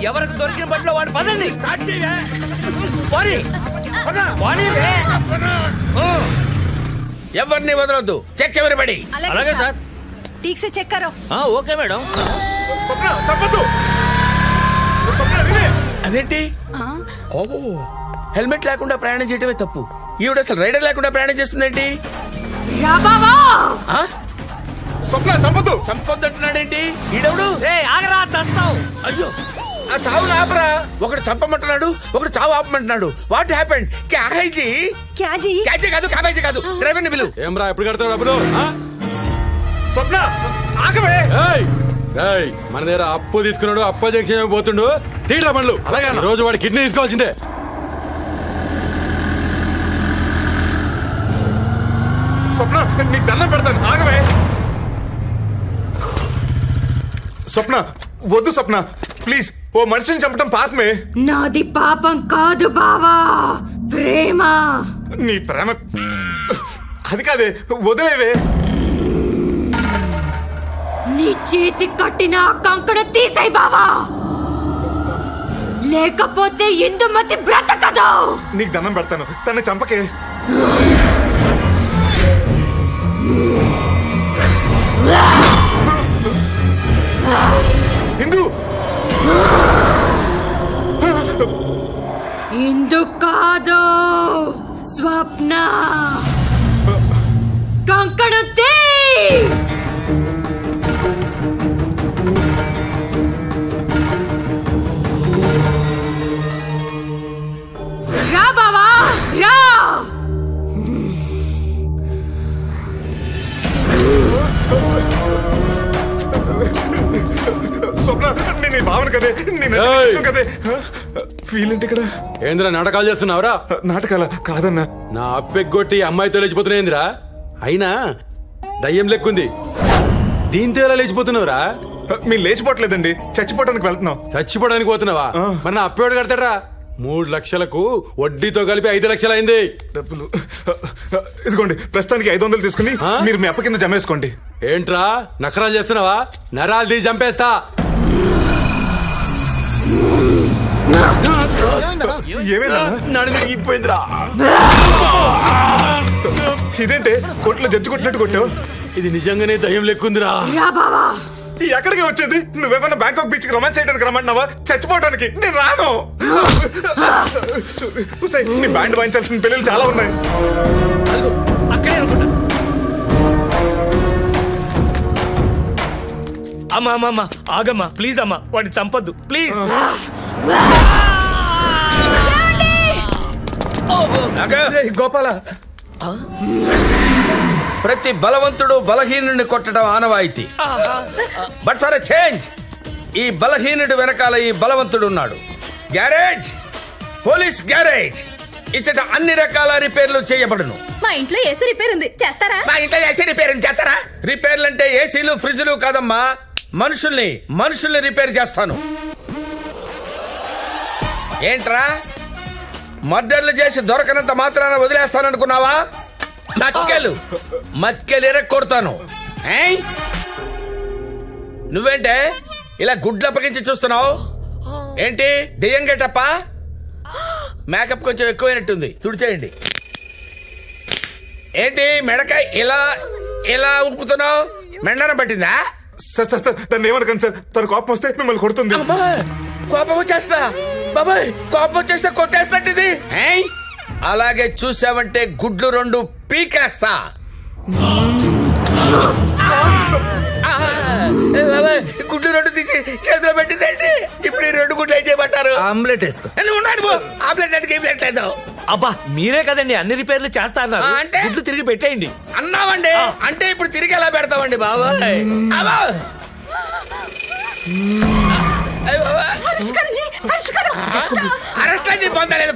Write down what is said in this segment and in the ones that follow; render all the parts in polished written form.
ఎవరికి దొరికిన బట్లో వాడు పదండి. ఎవరిని వదలొద్దు. చెక్ ఎవరిబడి. అలాగే సార్. ठीक से चेक करो. Okay madam. అదేంటి హెల్మెట్ లేకుండా ప్రయాణం చేయటమే తప్పు. ఈవిడ అసలు రైడర్ లేకుండా ప్రయాణం చేస్తుందేంటి? స్వప్న చంపొద్దు. చంపొద్దు అంటున్నాడేంటి ఈడవుడు? ఆగరా చస్తావు. అయ్యో ఆ చావు ఆపరా. ఒకడు చంపమంటున్నాడు, ఒకడు చావు ఆపమంటున్నాడు. What happened? క్యాజీ క్యాజీ కాదు, క్యాబేజీ కాదు. డ్రైవర్ ని పిలు. ఏమ్రా ఎప్పుడు కడతాడు డబ్బులు? స్వప్న ఆగవే. మన దగ్గర అప్పు తీసుకున్నాడు, అప్పు జంక్షన్ పోతుండు. తీరా బండ్లు. అలాగే రోజు వాడి కిడ్నీ తీసుకోవాల్సిందే. స్వప్న నీకు దండం పెడతాను, ఆగవే. స్వప్న వద్దు స్వప్న, ప్లీజ్. ఓ మనిషిని చంపటం పాపమే. నాది పాపం కాదు బావా, ప్రేమ. నీ ప్రేమ అది కాదే, వదిలేవే. నీ చేతి కట్టిన కంకణ తీసేయ్ బావా, లేకపోతే ఇందుమతి బ్రతకదు. నీకు దండం పెడతాను, తను చంపకే. హిందూ ఇందు కాదు స్వప్న, కంకణ తీ. రా బావా రా. స్వప్న నేను నీ భావన కదే, కదే. ఫీల్ ఏంటి ఇక్కడ? ఏంద్రా నాటకాలు చేస్తున్నావురా? నాటకాల కాదన్నా, నా అప్పెగ్గొట్టి అమ్మాయితో లేచిపోతున్నాయిందిరా. అయినా దయ్యం లెక్కుంది, దీంతో ఎలా లేచిపోతున్నావురా? మీరు లేచిపోవట్లేదండి, చచ్చిపోవడానికి వెళ్తున్నాం. చచ్చిపోవడానికి పోతున్నావా? మరి నా అప్పేవాడు కడతాడరా. 3 లక్షలకు వడ్డీతో కలిపి 5 లక్షలు అయింది. డబ్బులు ఇదిగోండి, ప్రస్తుతానికి 500 తీసుకుని మీరు మీ అప్ప కింద జమేసుకోండి. ఏంట్రా నకరాలు చేస్తున్నావా? నరాలు తీసి చంపేస్తా. ఇదేంటే కోట్లో జడ్జి కొట్టినట్టు కొట్టావు? ఇది నిజంగానే దయ్యం లెక్కుందిరా. ఎక్కడికి వచ్చేది? నువ్వేమన్నా బ్యాంకాక్ బీచ్ కి రొమాన్స్ చేయడానికి రమ్మంటున్నావా? చచ్చిపోవడానికి నేను రాను. నీ బ్యాండ్ వాయించాల్సిన పెళ్ళిళ్ళు చాలా ఉన్నాయి. అమ్మా అమ్మా ఆగమ్మా, ప్లీజ్ అమ్మా, వాడిని చంపొద్దు ప్లీజ్. గోపాల, ప్రతి బలవంతుడు బలహీనుడిని కొట్టడం ఆనవాయితీ. బట్ ఫర్ ఎ చేంజ్, ఈ బలహీనుడి వెనకాల ఈ బలవంతుడు ఉన్నాడు. Garage, police garage. ఇచ్చట అన్ని రకాల రిపేర్లు చేయబడును. మా ఇంట్లో ఏసీ రిపేర్ ఉంది, చేస్తారా? మా ఇంట్లో ఏసీ రిపేర్ చేస్తారా? రిపేర్లు అంటే ఏసీలు ఫ్రిడ్జ్లు కాదమ్మా, మనుషుల్ని రిపేర్ చేస్తాను. ఏంట్రా మర్డర్లు చేసి దొరకనంత మాత్రాన వదిలేస్తాననుకున్నావా? మక్కెలు ఎరక్కొడతాను. నువ్వేంటే ఇలా గుడ్లప్పగించి చూస్తున్నావు? ఏంటి దెయ్యం గెటప్పా? మేకప్ కొంచెం ఎక్కువైనట్టుంది, తుడిచేయండి. ఏంటి మెడకాయ ఇలా ఇలా ఊపుతున్నావు? మెండనం పట్టిందా? సార్ సార్ సార్, దాన్ని ఏమనకండి సార్, తన కోపం వస్తే మిమ్మల్ని కొడుతుంది. కోపం వచ్చేస్తా బాబాయ్, కోపం వచ్చేస్తే కొట్టేస్తాంటి ఇది. అలాగే చూసావంటే గుడ్లు 2 పీకేస్తా. గుడ్లు 2 తీసి చేతిలో పెట్టిందేంటి? ఇప్పుడు ఈ 2 గుడ్లు ఏం చేయమంటారు? ఆమ్లెట్ వేసుకో. ఆమ్లెట్ అంటే ఏం లేదు. అబ్బా మీరే కదండి అన్ని రిపేర్లు చేస్తా అన్నారు. అంటే గుడ్లు తిరిగి పెట్టేయండి అన్నామండి. అంటే ఇప్పుడు తిరిగి ఎలా పెడతామండి బాబాయ్? అరెస్ట్ పొందలేదు.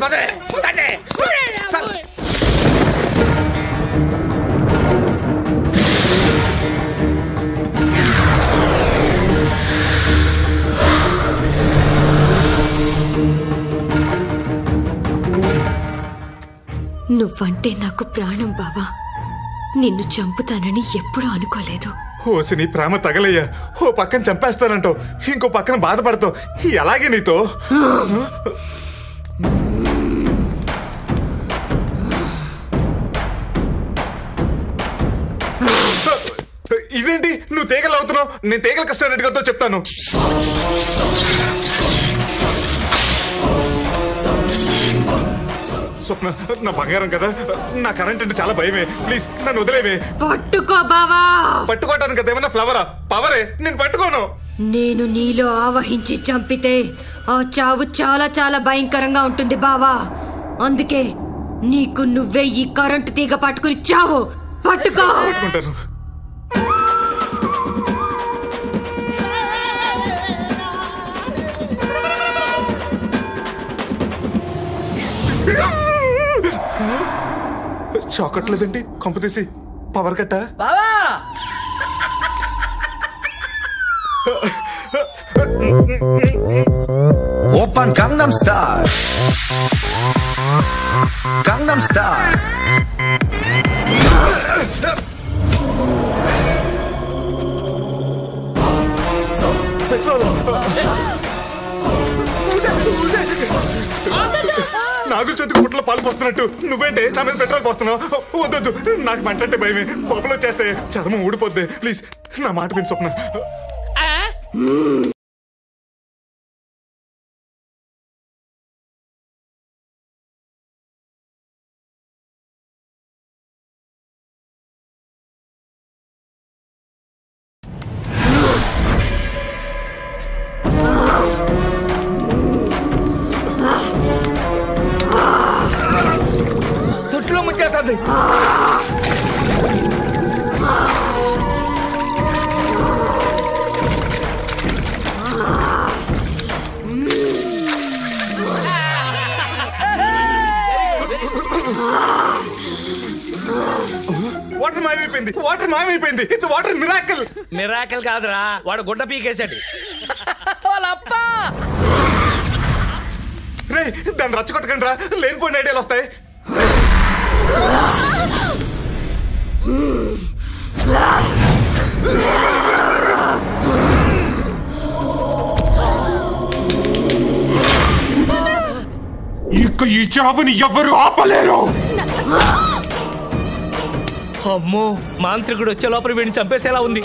నువ్వంటే నాకు ప్రాణం బావా, నిన్ను చంపుతానని ఎప్పుడూ అనుకోలేదు. ఓసి నీ ప్రేమ తగలయ్యా. ఓ పక్కన చంపేస్తానంటావు, ఇంకో పక్కన బాధపడతావు. ఎలాగే నీతో? ఇదేంటి నువ్వు తీగలు అవుతున్నావు? నేను తీగల కృష్ణారెడ్డి గారితో చెప్తాను. స్వప్న, నా బంగారం కదా, నా కరెంట్ అంటే చాలా భయమే. ప్లీజ్ నన్ను వదిలేవే. పట్టుకో బావా. పట్టుకోవటానికి కదా ఏమన్నా ఫ్లవరా? పవరే, నేను పట్టుకోను. నేను నీలో ఆవహించి చంపితే ఆ చావు చాలా చాలా భయంకరంగా ఉంటుంది బావా. అందుకే నీకు నువ్వే ఈ కరెంటు తీగ పట్టుకుని చావు. పట్టుకో. పట్టుకుంటాను. షాకట్లేదండి, కొంప తీసి పవర్ కట్ట. Open Gangnam style, Gangnam style. నాగుల చేతికి పుట్టలో పాలు పోస్తున్నట్టు నువ్వేంటే నా మీద పెట్రోల్ పోస్తున్నావు? వద్దొద్దు, నాకు మంటంటే భయమే. పొగలు వచ్చేస్తే చర్మం ఊడిపోద్ది. ప్లీజ్ నా మాట విని స్వప్న. తొట్టులో ముంచేస్తుంది. వాటర్ మాయమైపోయింది, వాటర్ మాయమైపోయింది. It's water miracle. మిరాకిల్ కాదురా, వాడు గుడ్డ పీకేశాడు. రే, దాన్ని రచ్చగొట్టకండి రా, లేనిపోయిన ఐడియాలు వస్తాయి. ఇక ఈ చావుని ఎవ్వరు ఆపలేరు. అమ్మో, మాంత్రికుడు వచ్చే లోపల వీడిని చంపేసేలా ఉంది.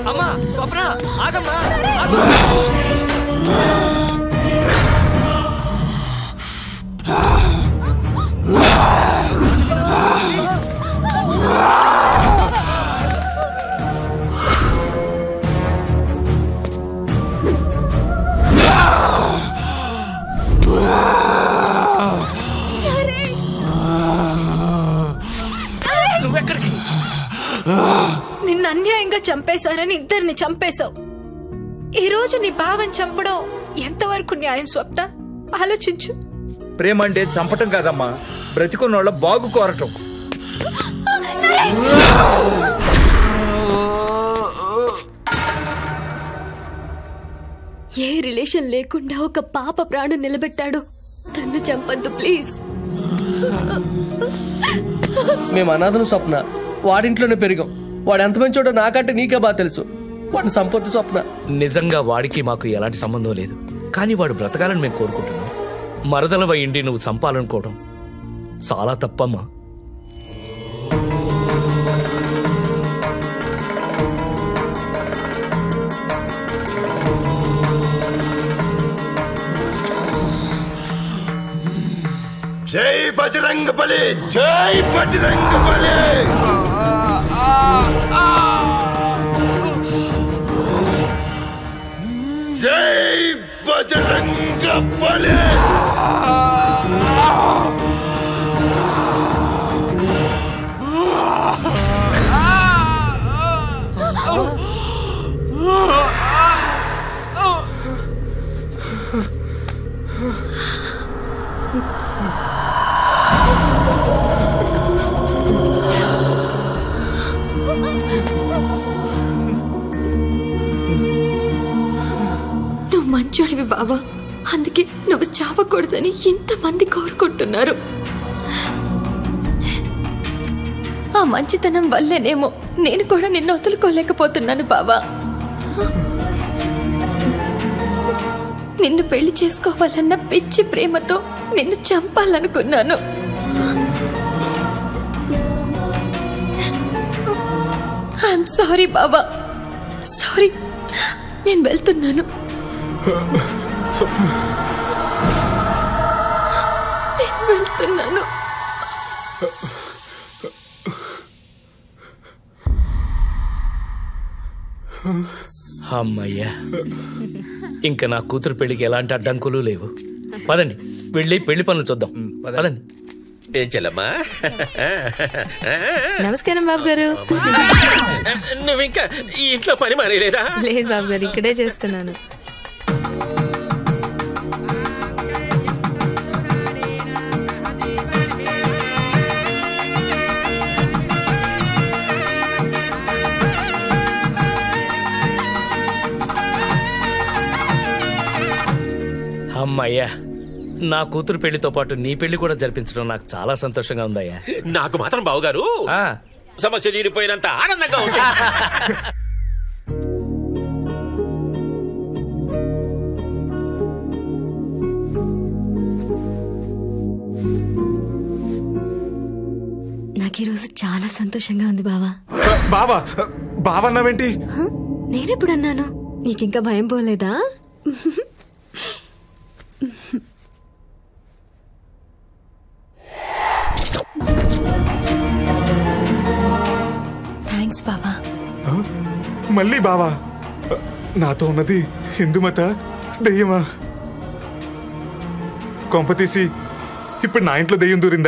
అమ్మా స్వప్న, ఆగమ్మా. నువ్వెక్కడికి? నిన్ను అన్యాయంగా చంపేశారని ఇద్దరిని చంపేశావు. ఈ రోజు నీ భావం చంపడం ఎంతవరకు న్యాయం స్వప్న? ఆలోచించు. ప్రేమ అంటే చంపటం కాదమ్మా, బ్రతికున్నోళ్ళ బాగు కోరటం. ఏ రిలేషన్ లేకుండా ఒక పాప ప్రాణం నిలబెట్టాడు. తన్ను చంపద్దు ప్లీజ్. మేము అనాథను స్వప్న, వాడింట్లోనే పెరిగాం. వాడు ఎంత మంచోడో నాకంటే నీకే బాగా తెలుసు. వాడిని సంపత్తి స్వప్న. నిజంగా వాడికి మాకు ఎలాంటి సంబంధం లేదు, కానీ వాడు బ్రతకాలని మేము కోరుకుంటున్నాం. మరదలవ ఇండి నువ్వు చంపాలనుకోవడం చాలా తప్పమ్మా. జై బజరంగ బలి, జై బజరంగ బలి. జై బజరంగ బలి. నువ్వు మంచోడివి బావా, అందుకే నువ్వు చావకూడదని ఇంతమంది కోరుకుంటున్నారు. ఆ మంచితనం వల్లేనేమో నేను కూడా నిన్ను వదులుకోలేకపోతున్నాను బావా. నిన్ను పెళ్లి చేసుకోవాలన్న పిచ్చి ప్రేమతో నిన్ను చంపాలనుకున్నాను. ఐఎమ్ సారీ బావా, సారీ. నేను వెళ్తున్నాను. నేను వెళ్తున్నాను. అమ్మయ్యా, ఇంకా నా కూతురు పెళ్లికి ఎలాంటి అడ్డంకులు లేవు. పదండి, వెళ్ళి పెళ్లి పనులు చూద్దాం. పదండి. ఏం చెల్లమ్మా? నమస్కారం బాబు గారు. నువ్వు ఇంకా ఈ ఇంట్లో పని మానేలేదా? లేదు బాబు గారు, ఇక్కడే చేస్తున్నాను. అమ్మయ్యా, నా కూతురు పెళ్లితో పాటు నీ పెళ్లి కూడా జరిపించడం నాకు చాలా సంతోషంగా ఉందయ్యా. నాకు మాత్రం బావగారు సమస్య తీరిపోయినంత ఆనందంగా ఉంది. నాకు ఈరోజు చాలా సంతోషంగా ఉంది బావా. బావా బావా అన్నావేంటి? నేనెప్పుడు అన్నాను? నీకింకా భయం పోలేదా? థ్యాంక్స్ బావా. మళ్ళీ బావా? నాతో ఉన్నది హిందూమత దెయ్యమా? కొంపతీసి ఇప్పుడు నా ఇంట్లో దెయ్యం దూరిందా?